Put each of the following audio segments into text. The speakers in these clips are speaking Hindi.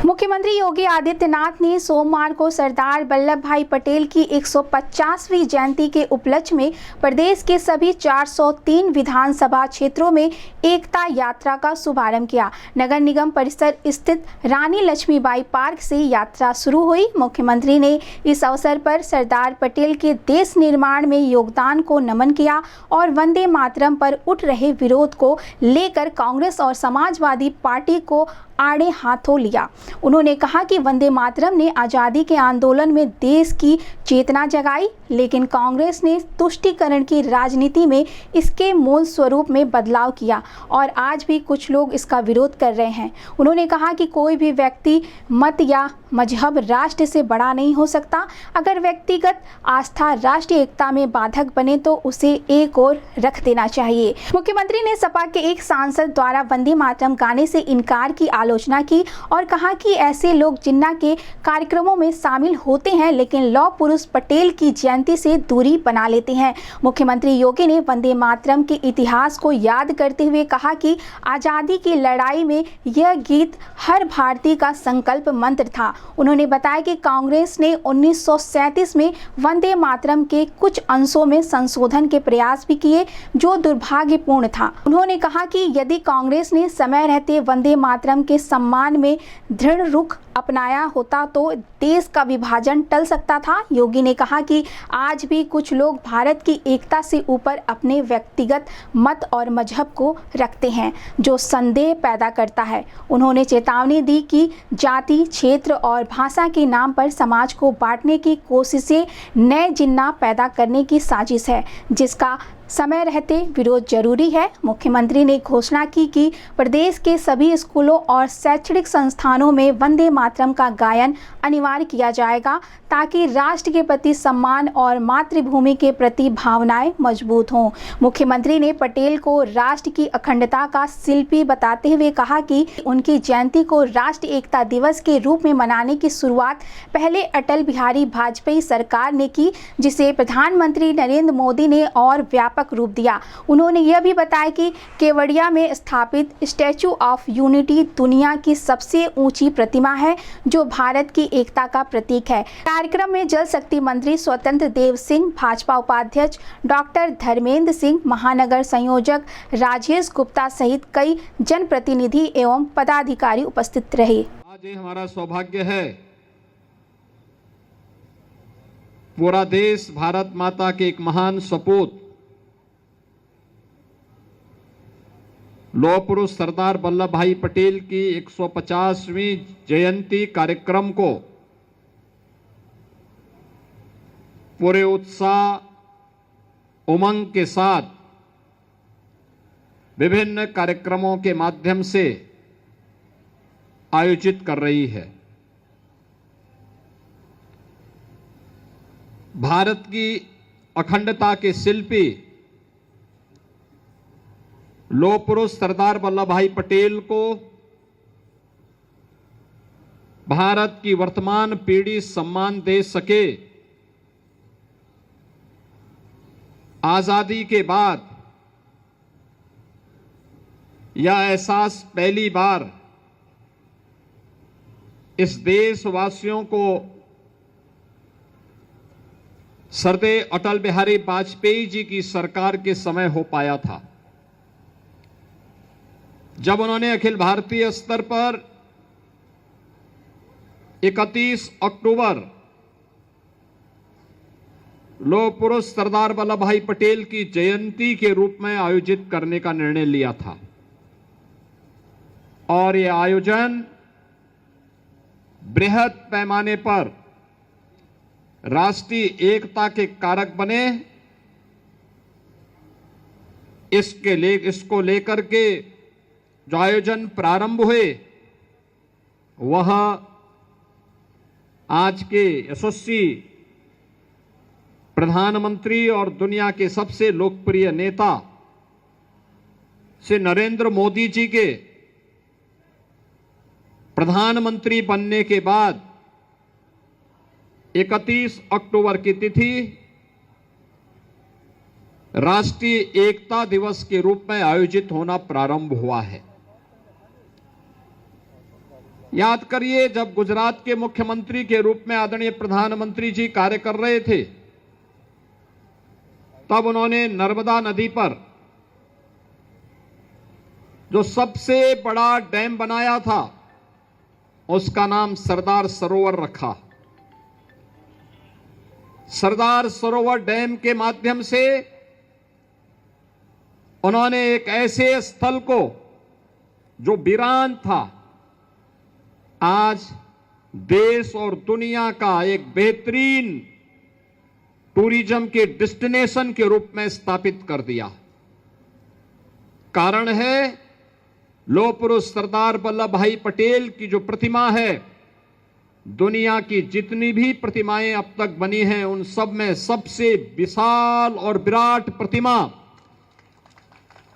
मुख्यमंत्री योगी आदित्यनाथ ने सोमवार को सरदार वल्लभ भाई पटेल की 150वीं जयंती के उपलक्ष्य में प्रदेश के सभी 403 विधानसभा क्षेत्रों में एकता यात्रा का शुभारंभ किया। नगर निगम परिसर स्थित रानी लक्ष्मीबाई पार्क से यात्रा शुरू हुई। मुख्यमंत्री ने इस अवसर पर सरदार पटेल के देश निर्माण में योगदान को नमन किया और वंदे मातरम पर उठ रहे विरोध को लेकर कांग्रेस और समाजवादी पार्टी को आड़े हाथों लिया। उन्होंने कहा कि वंदे मातरम ने आज़ादी के आंदोलन में देश की चेतना जगाई, लेकिन कांग्रेस ने तुष्टीकरण की राजनीति में इसके मूल स्वरूप में बदलाव किया और आज भी कुछ लोग इसका विरोध कर रहे हैं। उन्होंने कहा कि कोई भी व्यक्ति मत या मजहब राष्ट्र से बड़ा नहीं हो सकता। अगर व्यक्तिगत आस्था राष्ट्रीय एकता में बाधक बने तो उसे एक ओर रख देना चाहिए। मुख्यमंत्री ने सपा के एक सांसद द्वारा वंदे मातरम गाने से इनकार की आलोचना की और कहा कि ऐसे लोग जिन्ना के कार्यक्रमों में शामिल होते हैं लेकिन लौह पुरुष पटेल की जयंती से दूरी बना लेते हैं। मुख्यमंत्री योगी ने वंदे मातरम के इतिहास को याद करते हुए कहा कि आज़ादी की लड़ाई में यह गीत हर भारतीय का संकल्प मंत्र था। उन्होंने बताया कि कांग्रेस ने 1937 में वंदे मातरम के कुछ अंशों में संशोधन के प्रयास भी किए जो दुर्भाग्यपूर्ण था। उन्होंने कहा कि यदि कांग्रेस ने समय रहते वंदे मातरम के सम्मान में दृढ़ रुख अपनाया होता तो देश का विभाजन टल सकता था। योगी ने कहा कि आज भी कुछ लोग भारत की एकता से ऊपर अपने व्यक्तिगत मत और मजहब को रखते हैं, जो संदेह पैदा करता है। उन्होंने चेतावनी दी कि जाति, क्षेत्र और भाषा के नाम पर समाज को बांटने की कोशिशें नए जिन्ना पैदा करने की साजिश है, जिसका समय रहते विरोध जरूरी है। मुख्यमंत्री ने घोषणा की कि प्रदेश के सभी स्कूलों और शैक्षणिक संस्थानों में वंदे मातरम का गायन अनिवार्य किया जाएगा ताकि राष्ट्र के प्रति सम्मान और मातृभूमि के प्रति भावनाएं मजबूत हों। मुख्यमंत्री ने पटेल को राष्ट्र की अखंडता का शिल्पी बताते हुए कहा कि उनकी जयंती को राष्ट्रीय एकता दिवस के रूप में मनाने की शुरुआत पहले अटल बिहारी वाजपेयी सरकार ने की, जिसे प्रधानमंत्री नरेंद्र मोदी ने और व्यापक रूप दिया। उन्होंने यह भी बताया कि केवड़िया में स्थापित स्टैचू ऑफ यूनिटी दुनिया की सबसे ऊंची प्रतिमा है जो भारत की एकता का प्रतीक है। कार्यक्रम में जल शक्ति मंत्री स्वतंत्र देव सिंह, भाजपा उपाध्यक्ष डॉक्टर धर्मेंद्र सिंह, महानगर संयोजक राजेश गुप्ता सहित कई जनप्रतिनिधि एवं पदाधिकारी उपस्थित रहे। आज हमारा सौभाग्य है, पूरा देश भारत माता के एक महान सपूत लौह पुरुष सरदार वल्लभ भाई पटेल की 150वीं जयंती कार्यक्रम को पूरे उत्साह उमंग के साथ विभिन्न कार्यक्रमों के माध्यम से आयोजित कर रही है। भारत की अखंडता के शिल्पी लौह पुरुष सरदार वल्लभ भाई पटेल को भारत की वर्तमान पीढ़ी सम्मान दे सके। आजादी के बाद यह एहसास पहली बार इस देशवासियों को सरदार अटल बिहारी वाजपेयी जी की सरकार के समय हो पाया था, जब उन्होंने अखिल भारतीय स्तर पर 31 अक्टूबर लौह पुरुष सरदार वल्लभ भाई पटेल की जयंती के रूप में आयोजित करने का निर्णय लिया था। और यह आयोजन बृहद पैमाने पर राष्ट्रीय एकता के कारक बने, इसको लेकर के जो आयोजन प्रारंभ हुए वह आज के यशस्वी प्रधानमंत्री और दुनिया के सबसे लोकप्रिय नेता श्री नरेंद्र मोदी जी के प्रधानमंत्री बनने के बाद 31 अक्टूबर की तिथि राष्ट्रीय एकता दिवस के रूप में आयोजित होना प्रारंभ हुआ है। याद करिए, जब गुजरात के मुख्यमंत्री के रूप में आदरणीय प्रधानमंत्री जी कार्य कर रहे थे, तब उन्होंने नर्मदा नदी पर जो सबसे बड़ा डैम बनाया था, उसका नाम सरदार सरोवर रखा। सरदार सरोवर डैम के माध्यम से उन्होंने एक ऐसे स्थल को जो वीरान था, आज देश और दुनिया का एक बेहतरीन टूरिज्म के डेस्टिनेशन के रूप में स्थापित कर दिया। कारण है लौह पुरुष सरदार वल्लभ भाई पटेल की जो प्रतिमा है, दुनिया की जितनी भी प्रतिमाएं अब तक बनी हैं, उन सब में सबसे विशाल और विराट प्रतिमा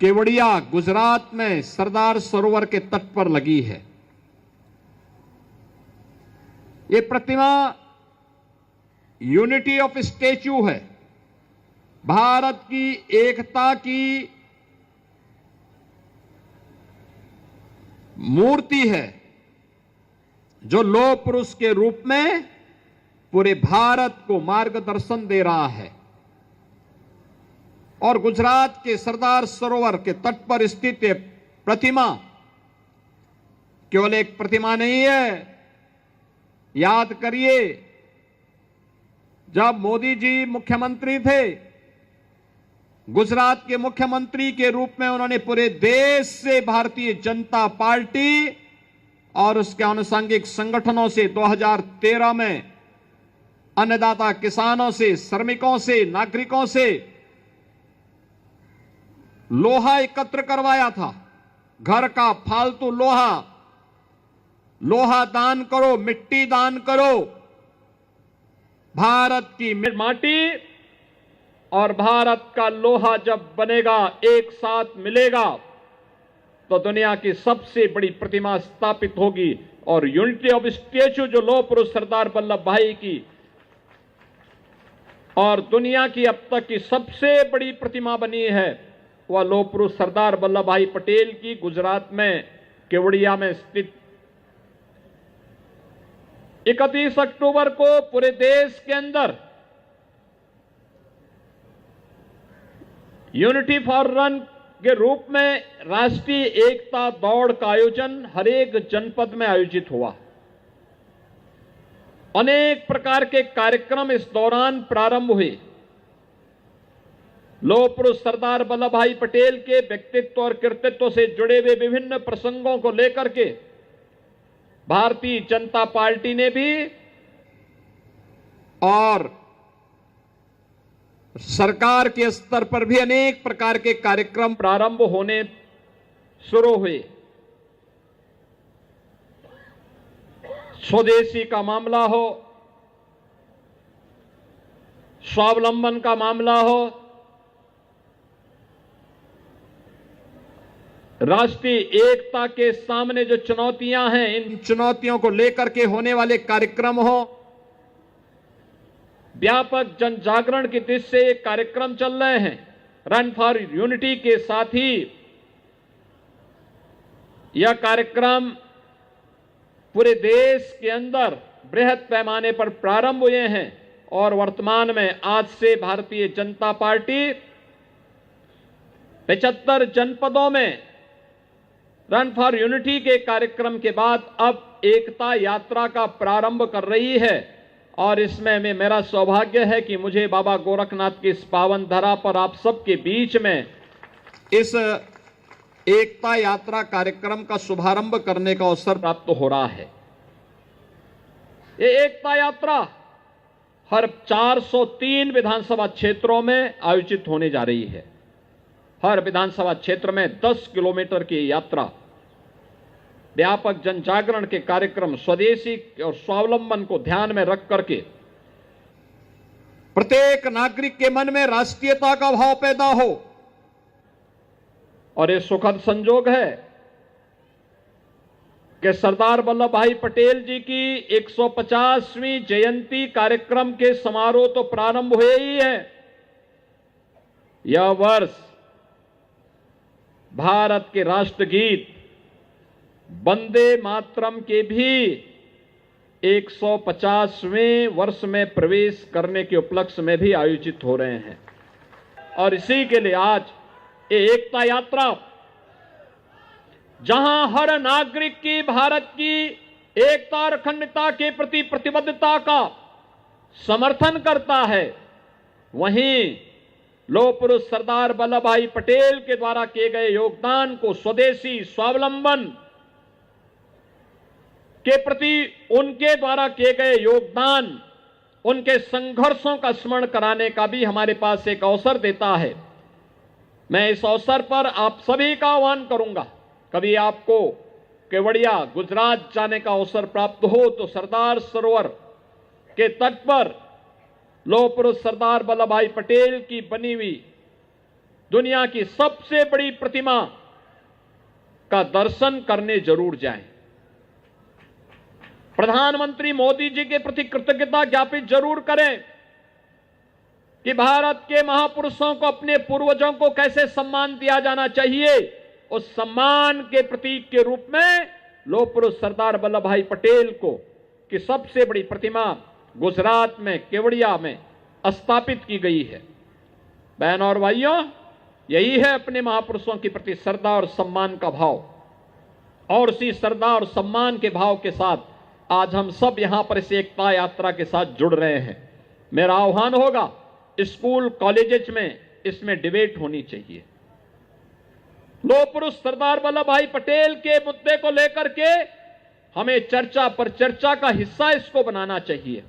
केवड़िया गुजरात में सरदार सरोवर के तट पर लगी है। ये प्रतिमा यूनिटी ऑफ स्टैच्यू है, भारत की एकता की मूर्ति है, जो लौह पुरुष के रूप में पूरे भारत को मार्गदर्शन दे रहा है। और गुजरात के सरदार सरोवर के तट पर स्थित ये प्रतिमा केवल एक प्रतिमा नहीं है। याद करिए, जब मोदी जी मुख्यमंत्री थे, गुजरात के मुख्यमंत्री के रूप में उन्होंने पूरे देश से भारतीय जनता पार्टी और उसके आनुषंगिक संगठनों से 2013 में अन्नदाता किसानों से, श्रमिकों से, नागरिकों से लोहा एकत्र करवाया था। घर का फालतू लोहा दान करो, मिट्टी दान करो। भारत की माटी और भारत का लोहा जब बनेगा, एक साथ मिलेगा, तो दुनिया की सबसे बड़ी प्रतिमा स्थापित होगी। और यूनिटी ऑफ स्टैच्यू जो लौह पुरुष सरदार वल्लभ भाई की और दुनिया की अब तक की सबसे बड़ी प्रतिमा बनी है, वह लौह पुरुष सरदार वल्लभ भाई पटेल की गुजरात में केवड़िया में स्थित 31 अक्टूबर को पूरे देश के अंदर यूनिटी फॉर रन के रूप में राष्ट्रीय एकता दौड़ का आयोजन हर एक जनपद में आयोजित हुआ। अनेक प्रकार के कार्यक्रम इस दौरान प्रारंभ हुए। लौह पुरुष सरदार वल्लभ भाई पटेल के व्यक्तित्व और कृतित्व से जुड़े हुए विभिन्न प्रसंगों को लेकर के भारतीय जनता पार्टी ने भी और सरकार के स्तर पर भी अनेक प्रकार के कार्यक्रम प्रारंभ होने शुरू हुए। स्वदेशी का मामला हो, स्वावलंबन का मामला हो, राष्ट्रीय एकता के सामने जो चुनौतियां हैं, इन चुनौतियों को लेकर के होने वाले कार्यक्रम हो, व्यापक जन जागरण की दृष्टि से ये कार्यक्रम चल रहे हैं। रन फॉर यूनिटी के साथ ही यह कार्यक्रम पूरे देश के अंदर बृहद पैमाने पर प्रारंभ हुए हैं और वर्तमान में आज से भारतीय जनता पार्टी 75 जनपदों में रन फॉर यूनिटी के कार्यक्रम के बाद अब एकता यात्रा का प्रारंभ कर रही है। और इसमें मेरा सौभाग्य है कि मुझे बाबा गोरखनाथ की इस पावन धरा पर आप सबके बीच में इस एकता यात्रा कार्यक्रम का शुभारंभ करने का अवसर प्राप्त हो रहा है। ये एकता यात्रा हर 403 विधानसभा क्षेत्रों में आयोजित होने जा रही है। हर विधानसभा क्षेत्र में 10 किलोमीटर की यात्रा, व्यापक जन जागरण के कार्यक्रम, स्वदेशी और स्वावलंबन को ध्यान में रख करके प्रत्येक नागरिक के मन में राष्ट्रीयता का भाव पैदा हो। और ये सुखद संजोग है कि सरदार वल्लभ भाई पटेल जी की 150वीं जयंती कार्यक्रम के समारोह तो प्रारंभ हुए ही है। यह वर्ष भारत के राष्ट्रगीत वंदे मातरम के भी 150वें वर्ष में प्रवेश करने के उपलक्ष्य में भी आयोजित हो रहे हैं। और इसी के लिए आज ये एकता यात्रा, जहां हर नागरिक की भारत की एकता और अखंडता के प्रति प्रतिबद्धता का समर्थन करता है, वहीं लौह पुरुष सरदार वल्लभ भाई पटेल के द्वारा किए गए योगदान को, स्वदेशी स्वावलंबन के प्रति उनके द्वारा किए गए योगदान, उनके संघर्षों का स्मरण कराने का भी हमारे पास एक अवसर देता है। मैं इस अवसर पर आप सभी का आह्वान करूंगा, कभी आपको केवड़िया गुजरात जाने का अवसर प्राप्त हो तो सरदार सरोवर के तट पर लौह पुरुष सरदार वल्लभ भाई पटेल की बनी हुई दुनिया की सबसे बड़ी प्रतिमा का दर्शन करने जरूर जाएं। प्रधानमंत्री मोदी जी के प्रति कृतज्ञता ज्ञापित जरूर करें कि भारत के महापुरुषों को, अपने पूर्वजों को कैसे सम्मान दिया जाना चाहिए। उस सम्मान के प्रतीक के रूप में लौह पुरुष सरदार वल्लभ भाई पटेल को की सबसे बड़ी प्रतिमा गुजरात में केवड़िया में स्थापित की गई है। बहनों और भाइयों, यही है अपने महापुरुषों के प्रति श्रद्धा और सम्मान का भाव। और उसी श्रद्धा और सम्मान के भाव के साथ आज हम सब यहां पर इस एकता यात्रा के साथ जुड़ रहे हैं। मेरा आह्वान होगा, स्कूल कॉलेजेस में इसमें डिबेट होनी चाहिए। लौह पुरुष सरदार वल्लभ भाई पटेल के मुद्दे को लेकर के हमें चर्चा पर चर्चा का हिस्सा इसको बनाना चाहिए।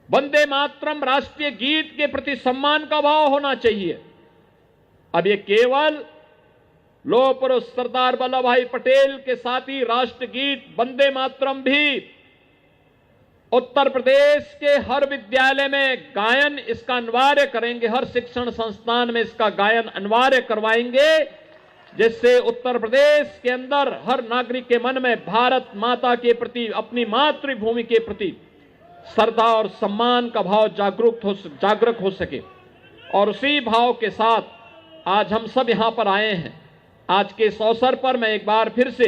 वंदे मातरम राष्ट्रीय गीत के प्रति सम्मान का भाव होना चाहिए। अब ये केवल लौह पुरुष सरदार वल्लभ भाई पटेल के साथ ही राष्ट्रगीत वंदे मातरम भी उत्तर प्रदेश के हर विद्यालय में गायन इसका अनिवार्य करेंगे, हर शिक्षण संस्थान में इसका गायन अनिवार्य करवाएंगे, जिससे उत्तर प्रदेश के अंदर हर नागरिक के मन में भारत माता के प्रति, अपनी मातृभूमि के प्रति श्रद्धा और सम्मान का भाव जागरूक हो सके। और उसी भाव के साथ आज हम सब यहां पर आए हैं। आज के इस अवसर पर मैं एक बार फिर से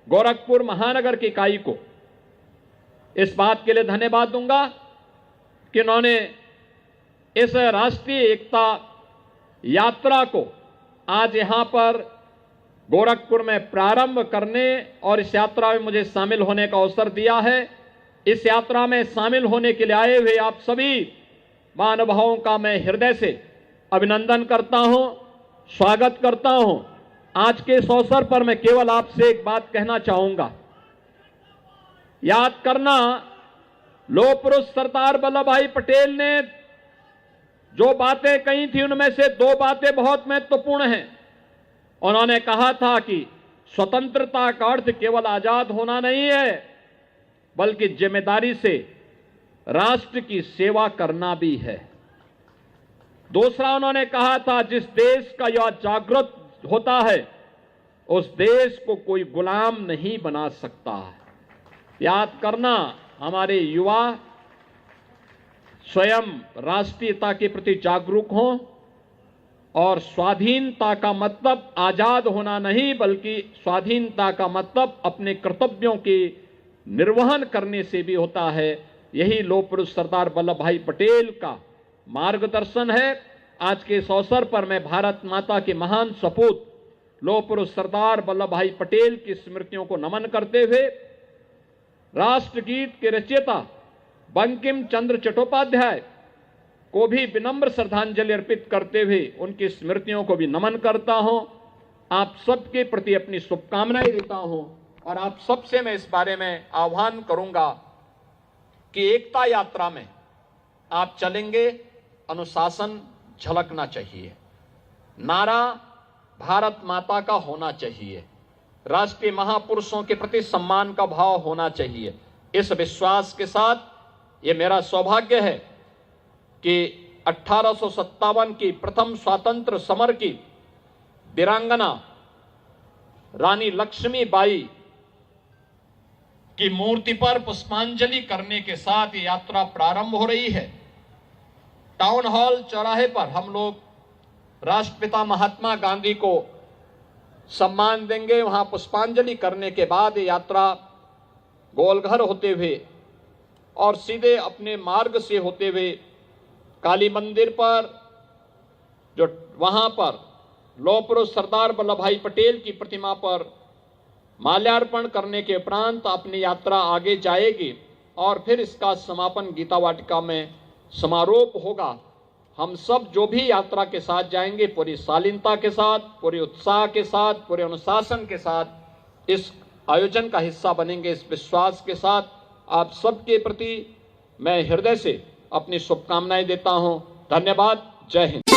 गोरखपुर महानगर की इकाई को इस बात के लिए धन्यवाद दूंगा कि उन्होंने इस राष्ट्रीय एकता यात्रा को आज यहां पर गोरखपुर में प्रारंभ करने और इस यात्रा में मुझे शामिल होने का अवसर दिया है। इस यात्रा में शामिल होने के लिए आए हुए आप सभी महानुभावों का मैं हृदय से अभिनंदन करता हूं, स्वागत करता हूं। आज के इस अवसर पर मैं केवल आपसे एक बात कहना चाहूंगा। याद करना, लौह पुरुष सरदार वल्लभ भाई पटेल ने जो बातें कही थी उनमें से दो बातें बहुत महत्वपूर्ण हैं। उन्होंने कहा था कि स्वतंत्रता का अर्थ केवल आजाद होना नहीं है, बल्कि जिम्मेदारी से राष्ट्र की सेवा करना भी है। दूसरा उन्होंने कहा था, जिस देश का युवा जागृत होता है उस देश को कोई गुलाम नहीं बना सकता है। याद करना, हमारे युवा स्वयं राष्ट्रीयता के प्रति जागरूक हों और स्वाधीनता का मतलब आजाद होना नहीं, बल्कि स्वाधीनता का मतलब अपने कर्तव्यों के निर्वहन करने से भी होता है। यही लौह पुरुष सरदार वल्लभ भाई पटेल का मार्गदर्शन है। आज के इस अवसर पर मैं भारत माता के महान सपूत लौह पुरुष सरदार वल्लभ भाई पटेल की स्मृतियों को नमन करते हुए राष्ट्रगीत के रचयिता बंकिम चंद्र चट्टोपाध्याय को भी विनम्र श्रद्धांजलि अर्पित करते हुए उनकी स्मृतियों को भी नमन करता हूं। आप सबके प्रति अपनी शुभकामनाएं देता हूं और आप सबसे मैं इस बारे में आह्वान करूंगा कि एकता यात्रा में आप चलेंगे, अनुशासन झलकना चाहिए, नारा भारत माता का होना चाहिए, राष्ट्रीय महापुरुषों के प्रति सम्मान का भाव होना चाहिए। इस विश्वास के साथ ये मेरा सौभाग्य है कि 1857 की प्रथम स्वातंत्र समर की वीरांगना रानी लक्ष्मीबाई की मूर्ति पर पुष्पांजलि करने के साथ ये यात्रा प्रारंभ हो रही है। टाउन हॉल चौराहे पर हम लोग राष्ट्रपिता महात्मा गांधी को सम्मान देंगे। वहां पुष्पांजलि करने के बाद यात्रा गोलघर होते हुए और सीधे अपने मार्ग से होते हुए काली मंदिर पर, जो वहां पर लौह पुरुष सरदार वल्लभ भाई पटेल की प्रतिमा पर माल्यार्पण करने के उपरांत अपनी यात्रा आगे जाएगी और फिर इसका समापन गीता वाटिका में समारोह होगा। हम सब जो भी यात्रा के साथ जाएंगे पूरी शालीनता के साथ, पूरे उत्साह के साथ, पूरे अनुशासन के साथ इस आयोजन का हिस्सा बनेंगे। इस विश्वास के साथ आप सबके प्रति मैं हृदय से अपनी शुभकामनाएं देता हूं। धन्यवाद। जय हिंद।